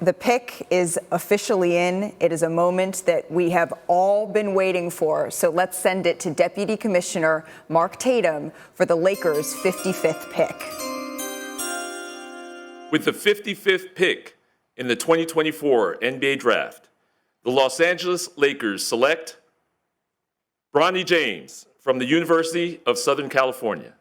the pick is officially in. It is a moment that we have all been waiting for. So let's send it to Deputy Commissioner Mark Tatum for the Lakers' 55th pick. With the 55th pick in the 2024 NBA Draft, the Los Angeles Lakers select Bronny James from the University of Southern California.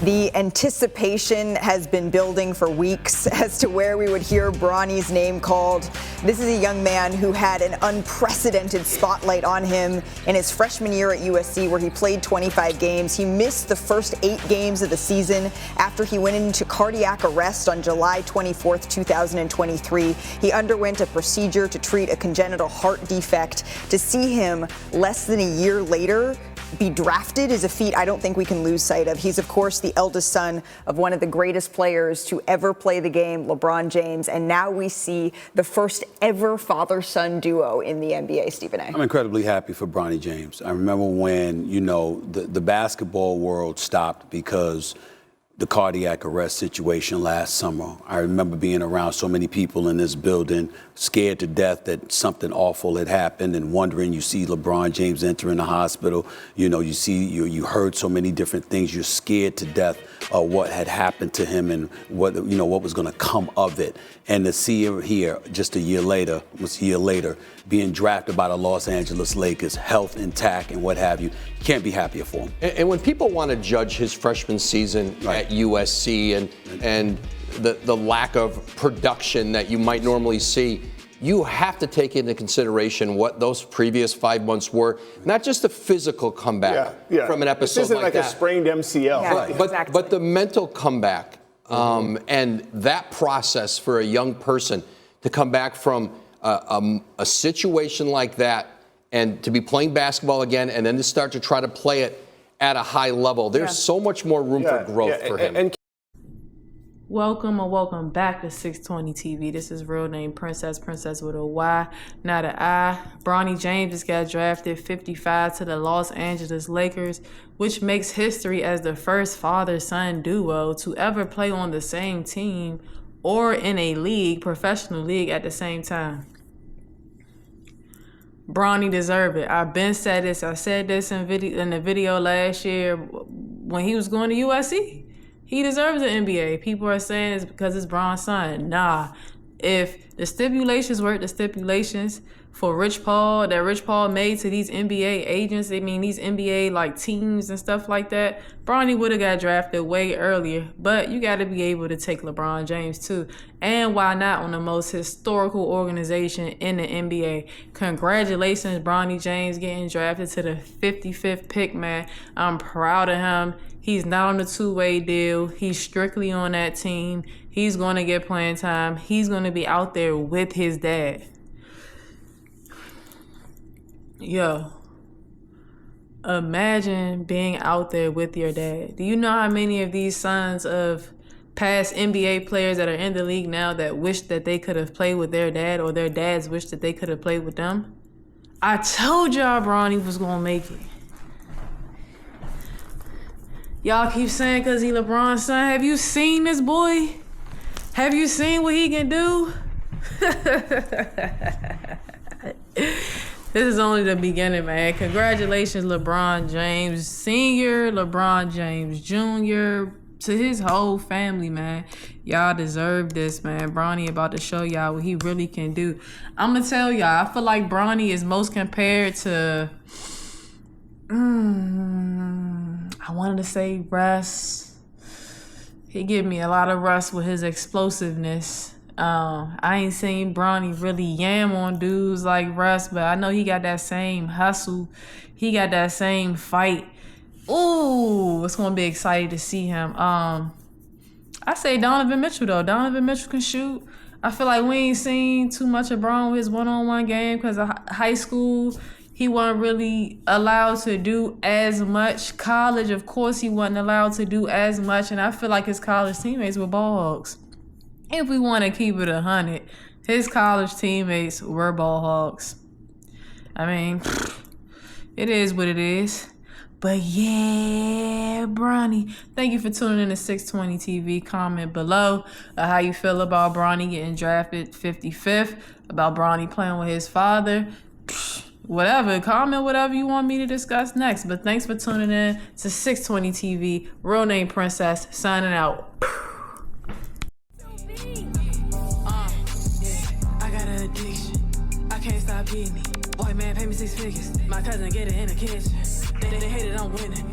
The anticipation has been building for weeks as to where we would hear Bronny's name called. This is a young man who had an unprecedented spotlight on him in his freshman year at USC, where he played 25 games. He missed the first 8 games of the season after he went into cardiac arrest on July 24th, 2023. He underwent a procedure to treat a congenital heart defect. To see him less than a year later be drafted is a feat I don't think we can lose sight of. He's, of course, the eldest son of one of the greatest players to ever play the game, LeBron James. And now we see the first ever father-son duo in the NBA, Stephen A. I'm incredibly happy for Bronny James. I remember when, the basketball world stopped because the cardiac arrest situation last summer. I remember being around so many people in this building, scared to death that something awful had happened, and wondering. You see LeBron James entering the hospital. You heard so many different things. You're scared to death of what had happened to him and what was going to come of it. And to see him here just a year later, being drafted by the Los Angeles Lakers, health intact and what have you can't be happier for him. And when people want to judge his freshman season at USC and the lack of production that you might normally see, you have to take into consideration what those previous 5 months were, not just a physical comeback from an episode this isn't like a sprained MCL. Yeah, exactly. But the mental comeback and that process for a young person to come back from a situation like that and to be playing basketball again and then to start to try to play it at a high level, there's so much more room for growth for him. Welcome back to 620 TV. This is real name Princess with a Y, not an I. Bronny James just got drafted 55 to the Los Angeles Lakers, which makes history as the first father-son duo to ever play on the same team or in a professional league at the same time. Bronny deserved it. I've been said this. I said this in the video last year when he was going to USC. He deserves an NBA. People are saying it's because it's Bron's son. Nah. If the stipulations were the stipulations for Rich Paul made to these NBA agents, these NBA teams and stuff like that, Bronny would have got drafted way earlier. But you got to be able to take LeBron James too. And why not on the most historical organization in the NBA? Congratulations, Bronny James, getting drafted to the 55th pick, man. I'm proud of him. He's not on a two-way deal. He's strictly on that team. He's going to get playing time. He's going to be out there with his dad. Yo, imagine being out there with your dad. Do you know how many of these sons of past NBA players that are in the league now that wish that they could have played with their dad, or their dads wish that they could have played with them? I told y'all Bronny was going to make it. Y'all keep saying because he LeBron's son. Have you seen this boy? Have you seen what he can do? This is only the beginning, man. Congratulations, LeBron James Sr., LeBron James Jr., to his whole family, man. Y'all deserve this, man. Bronny about to show y'all what he really can do. I'm going to tell y'all, I feel like Bronny is most compared to... I wanted to say Russ. He give me a lot of Russ with his explosiveness. I ain't seen Bronny really yam on dudes like Russ, but I know he got that same hustle. He got that same fight. Ooh, it's gonna be exciting to see him. I say Donovan Mitchell though. Donovan Mitchell can shoot. I feel like we ain't seen too much of Bron with his one-on-one game because of high school. He wasn't really allowed to do as much. College, of course, he wasn't allowed to do as much. And I feel like his college teammates were ball hogs. If we want to keep it 100, his college teammates were ball hogs. I mean, it is what it is. But yeah, Bronny. Thank you for tuning in to 620 TV. Comment below how you feel about Bronny getting drafted 55th, about Bronny playing with his father. Whatever. Comment whatever you want me to discuss next. But thanks for tuning in to 620 TV. Real name Princess, signing out. I got an addiction. I can't stop getting it. White man pay me 6 figures. My cousin get it in the kitchen. They hate it, I'm winning.